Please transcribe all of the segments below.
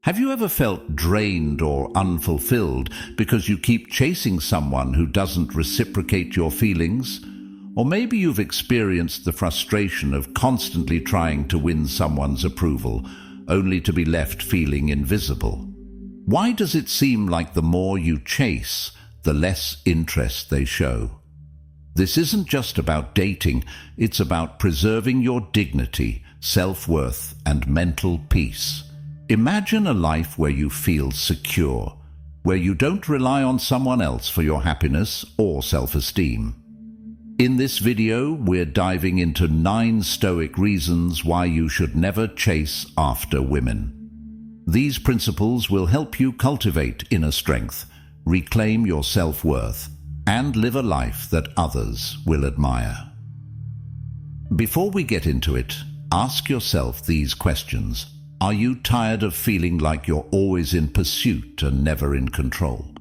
Have you ever felt drained or unfulfilled because you keep chasing someone who doesn't reciprocate your feelings? Or maybe you've experienced the frustration of constantly trying to win someone's approval, only to be left feeling invisible. Why does it seem like the more you chase, the less interest they show? This isn't just about dating, it's about preserving your dignity, self-worth, and mental peace. Imagine a life where you feel secure, where you don't rely on someone else for your happiness or self-esteem. In this video, we're diving into 9 Stoic reasons why you should never chase after women. These principles will help you cultivate inner strength, reclaim your self-worth, and live a life that others will admire. Before we get into it, ask yourself these questions. Are you tired of feeling like you're always in pursuit and never in control?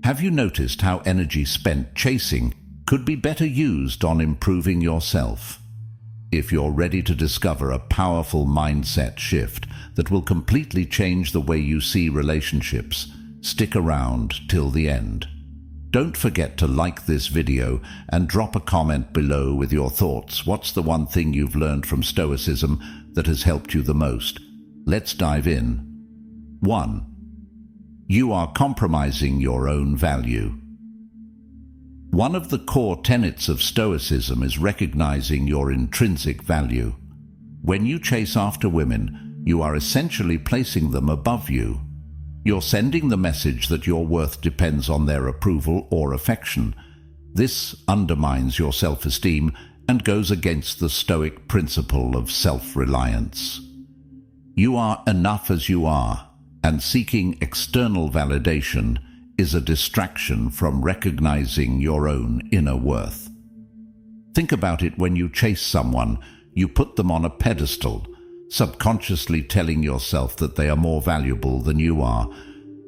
Have you noticed how energy spent chasing could be better used on improving yourself? If you're ready to discover a powerful mindset shift that will completely change the way you see relationships, stick around till the end. Don't forget to like this video and drop a comment below with your thoughts. What's the one thing you've learned from Stoicism that has helped you the most? Let's dive in. 1. You are compromising your own value. One of the core tenets of Stoicism is recognizing your intrinsic value. When you chase after women, you are essentially placing them above you. You're sending the message that your worth depends on their approval or affection. This undermines your self-esteem and goes against the Stoic principle of self-reliance. You are enough as you are, and seeking external validation is a distraction from recognizing your own inner worth. Think about it. When you chase someone, you put them on a pedestal, subconsciously telling yourself that they are more valuable than you are.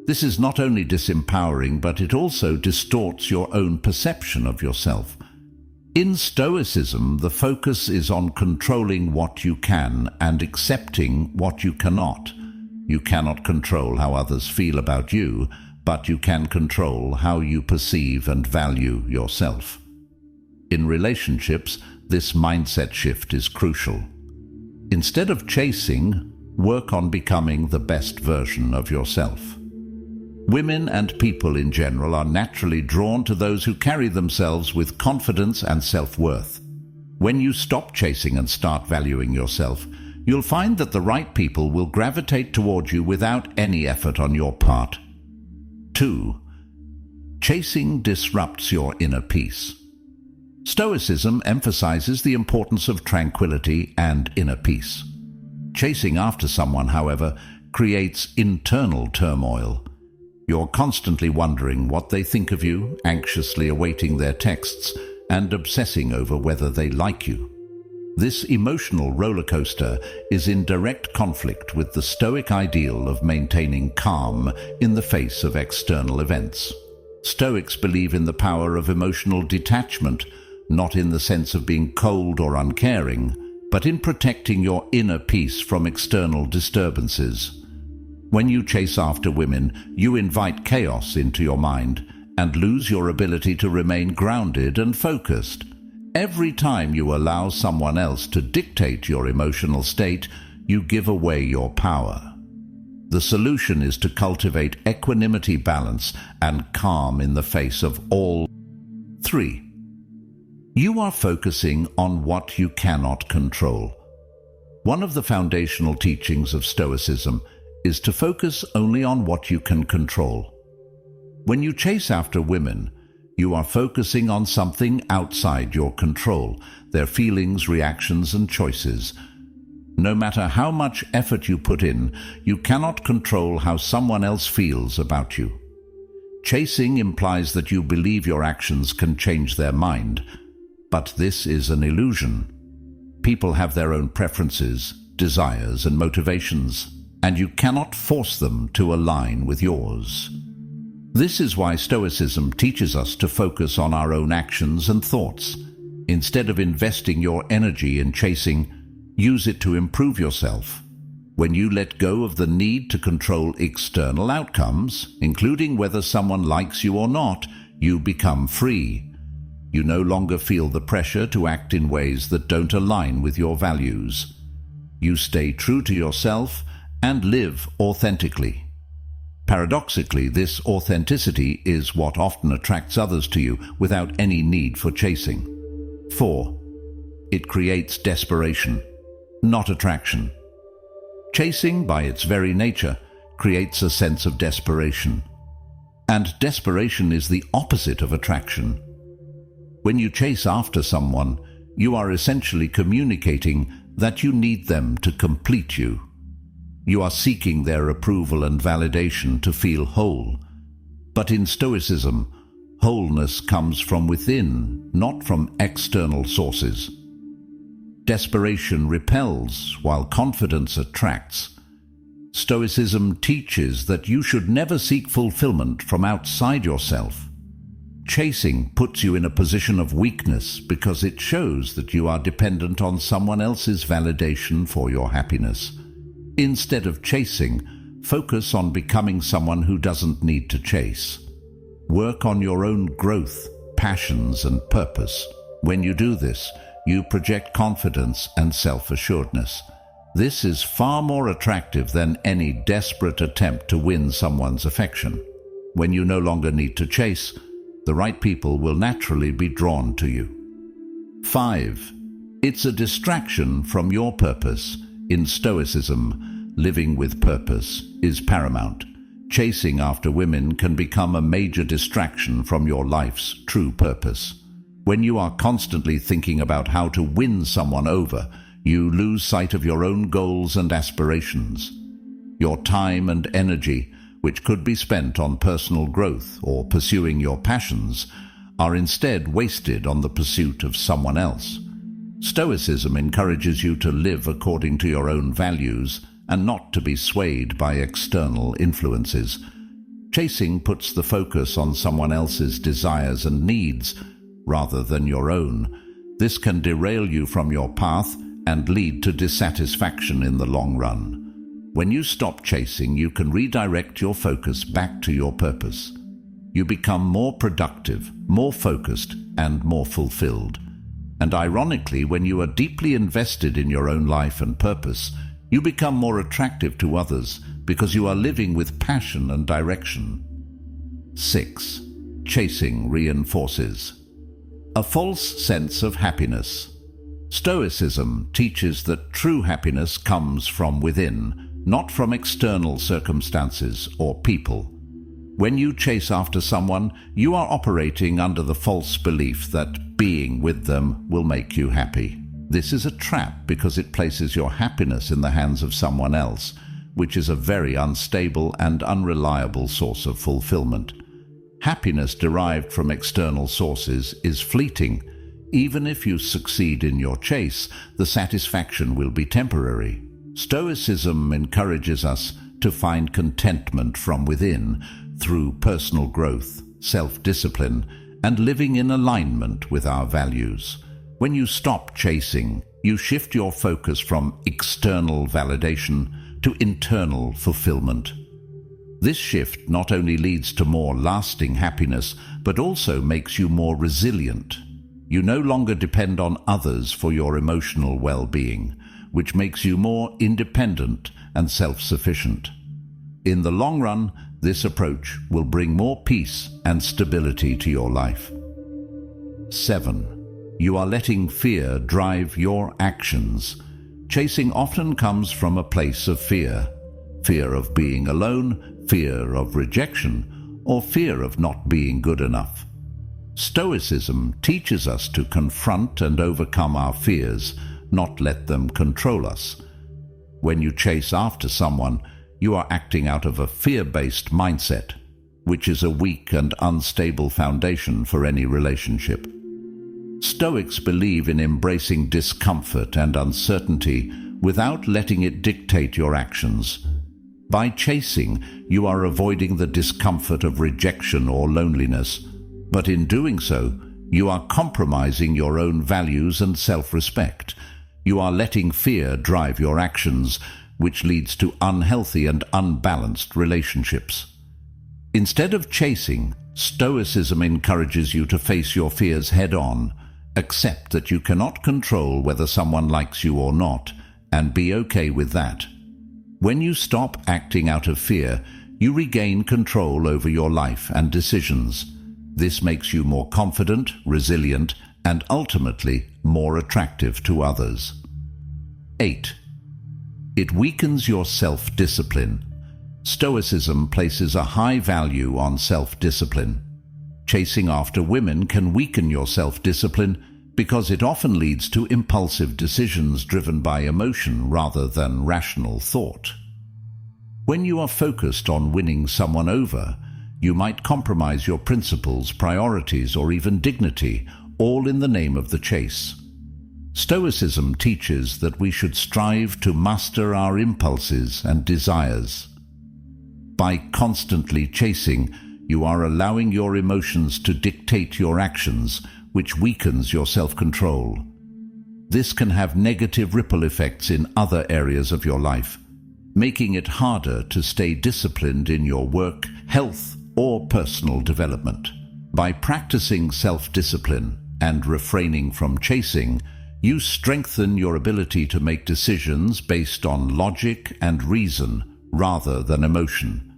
This is not only disempowering, but it also distorts your own perception of yourself. In Stoicism, the focus is on controlling what you can and accepting what you cannot. You cannot control how others feel about you, but you can control how you perceive and value yourself. In relationships, this mindset shift is crucial. Instead of chasing, work on becoming the best version of yourself. Women and people in general are naturally drawn to those who carry themselves with confidence and self-worth. When you stop chasing and start valuing yourself, you'll find that the right people will gravitate towards you without any effort on your part. 2. Chasing disrupts your inner peace. Stoicism emphasizes the importance of tranquility and inner peace. Chasing after someone, however, creates internal turmoil. You're constantly wondering what they think of you, anxiously awaiting their texts, and obsessing over whether they like you. This emotional roller coaster is in direct conflict with the Stoic ideal of maintaining calm in the face of external events. Stoics believe in the power of emotional detachment, not in the sense of being cold or uncaring, but in protecting your inner peace from external disturbances. When you chase after women, you invite chaos into your mind and lose your ability to remain grounded and focused. Every time you allow someone else to dictate your emotional state, you give away your power. The solution is to cultivate equanimity, balance, and calm in the face of all. 3. You are focusing on what you cannot control. One of the foundational teachings of Stoicism is to focus only on what you can control. When you chase after women, you are focusing on something outside your control, their feelings, reactions, and choices. No matter how much effort you put in, you cannot control how someone else feels about you. Chasing implies that you believe your actions can change their mind, but this is an illusion. People have their own preferences, desires, and motivations, and you cannot force them to align with yours. This is why Stoicism teaches us to focus on our own actions and thoughts. Instead of investing your energy in chasing, use it to improve yourself. When you let go of the need to control external outcomes, including whether someone likes you or not, you become free. You no longer feel the pressure to act in ways that don't align with your values. You stay true to yourself and live authentically. Paradoxically, this authenticity is what often attracts others to you without any need for chasing. 4. It creates desperation, not attraction. Chasing, by its very nature, creates a sense of desperation. And desperation is the opposite of attraction. When you chase after someone, you are essentially communicating that you need them to complete you. You are seeking their approval and validation to feel whole. But in Stoicism, wholeness comes from within, not from external sources. Desperation repels, while confidence attracts. Stoicism teaches that you should never seek fulfillment from outside yourself. Chasing puts you in a position of weakness because it shows that you are dependent on someone else's validation for your happiness. Instead of chasing, focus on becoming someone who doesn't need to chase. Work on your own growth, passions, and purpose. When you do this, you project confidence and self-assuredness. This is far more attractive than any desperate attempt to win someone's affection. When you no longer need to chase, the right people will naturally be drawn to you. 5. It's a distraction from your purpose. In Stoicism, living with purpose is paramount. Chasing after women can become a major distraction from your life's true purpose. When you are constantly thinking about how to win someone over, you lose sight of your own goals and aspirations. Your time and energy, which could be spent on personal growth or pursuing your passions, are instead wasted on the pursuit of someone else. Stoicism encourages you to live according to your own values and not to be swayed by external influences. Chasing puts the focus on someone else's desires and needs rather than your own. This can derail you from your path and lead to dissatisfaction in the long run. When you stop chasing, you can redirect your focus back to your purpose. You become more productive, more focused, and more fulfilled. And ironically, when you are deeply invested in your own life and purpose, you become more attractive to others because you are living with passion and direction. 6. Chasing reinforces a false sense of happiness. Stoicism teaches that true happiness comes from within, not from external circumstances or people. When you chase after someone, you are operating under the false belief that being with them will make you happy. This is a trap because it places your happiness in the hands of someone else, which is a very unstable and unreliable source of fulfillment. Happiness derived from external sources is fleeting. Even if you succeed in your chase, the satisfaction will be temporary. Stoicism encourages us to find contentment from within through personal growth, self-discipline, and living in alignment with our values. When you stop chasing, you shift your focus from external validation to internal fulfillment. This shift not only leads to more lasting happiness, but also makes you more resilient. You no longer depend on others for your emotional well-being, which makes you more independent and self-sufficient. In the long run, this approach will bring more peace and stability to your life. 7. You are letting fear drive your actions. Chasing often comes from a place of fear. Fear of being alone, fear of rejection, or fear of not being good enough. Stoicism teaches us to confront and overcome our fears, not let them control us. When you chase after someone, you are acting out of a fear-based mindset, which is a weak and unstable foundation for any relationship. Stoics believe in embracing discomfort and uncertainty without letting it dictate your actions. By chasing, you are avoiding the discomfort of rejection or loneliness, but in doing so, you are compromising your own values and self-respect. You are letting fear drive your actions, which leads to unhealthy and unbalanced relationships. Instead of chasing, Stoicism encourages you to face your fears head-on, accept that you cannot control whether someone likes you or not, and be okay with that. When you stop acting out of fear, you regain control over your life and decisions. This makes you more confident, resilient, and ultimately more attractive to others. 8. It weakens your self-discipline. Stoicism places a high value on self-discipline. Chasing after women can weaken your self-discipline because it often leads to impulsive decisions driven by emotion rather than rational thought. When you are focused on winning someone over, you might compromise your principles, priorities, or even dignity, all in the name of the chase. Stoicism teaches that we should strive to master our impulses and desires. By constantly chasing, you are allowing your emotions to dictate your actions, which weakens your self-control. This can have negative ripple effects in other areas of your life, making it harder to stay disciplined in your work, health, or personal development. By practicing self-discipline and refraining from chasing, you strengthen your ability to make decisions based on logic and reason rather than emotion.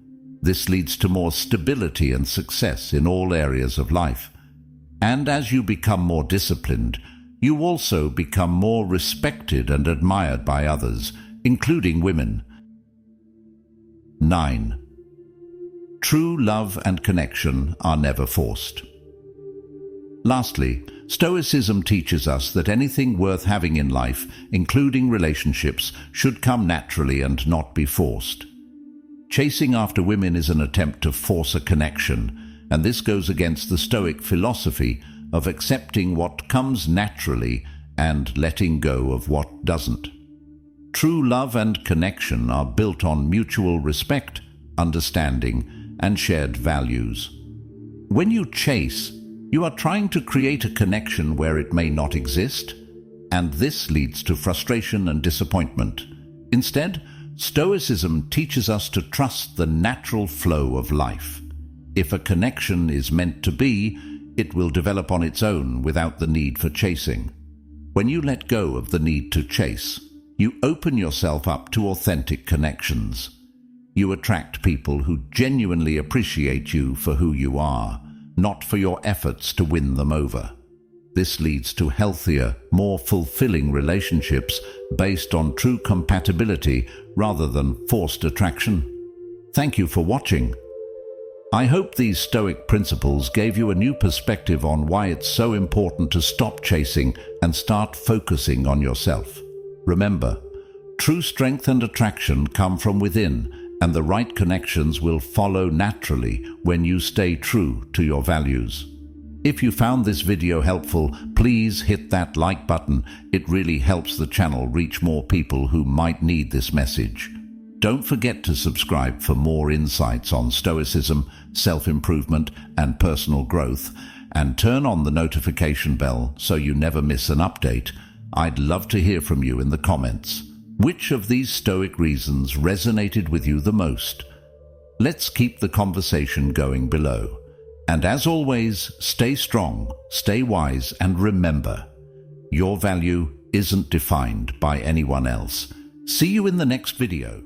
This leads to more stability and success in all areas of life. And as you become more disciplined, you also become more respected and admired by others, including women. 9. True love and connection are never forced. Lastly, Stoicism teaches us that anything worth having in life, including relationships, should come naturally and not be forced. Chasing after women is an attempt to force a connection, and this goes against the Stoic philosophy of accepting what comes naturally and letting go of what doesn't. True love and connection are built on mutual respect, understanding, and shared values. When you chase, you are trying to create a connection where it may not exist, and this leads to frustration and disappointment. Instead, Stoicism teaches us to trust the natural flow of life. If a connection is meant to be, it will develop on its own without the need for chasing. When you let go of the need to chase, you open yourself up to authentic connections. You attract people who genuinely appreciate you for who you are, not for your efforts to win them over. This leads to healthier, more fulfilling relationships based on true compatibility rather than forced attraction. Thank you for watching. I hope these Stoic principles gave you a new perspective on why it's so important to stop chasing and start focusing on yourself. Remember, true strength and attraction come from within, and the right connections will follow naturally when you stay true to your values. If you found this video helpful, please hit that like button. It really helps the channel reach more people who might need this message. Don't forget to subscribe for more insights on Stoicism, self-improvement, and personal growth, and turn on the notification bell so you never miss an update. I'd love to hear from you in the comments. Which of these Stoic reasons resonated with you the most? Let's keep the conversation going below. And as always, stay strong, stay wise, and remember, your value isn't defined by anyone else. See you in the next video.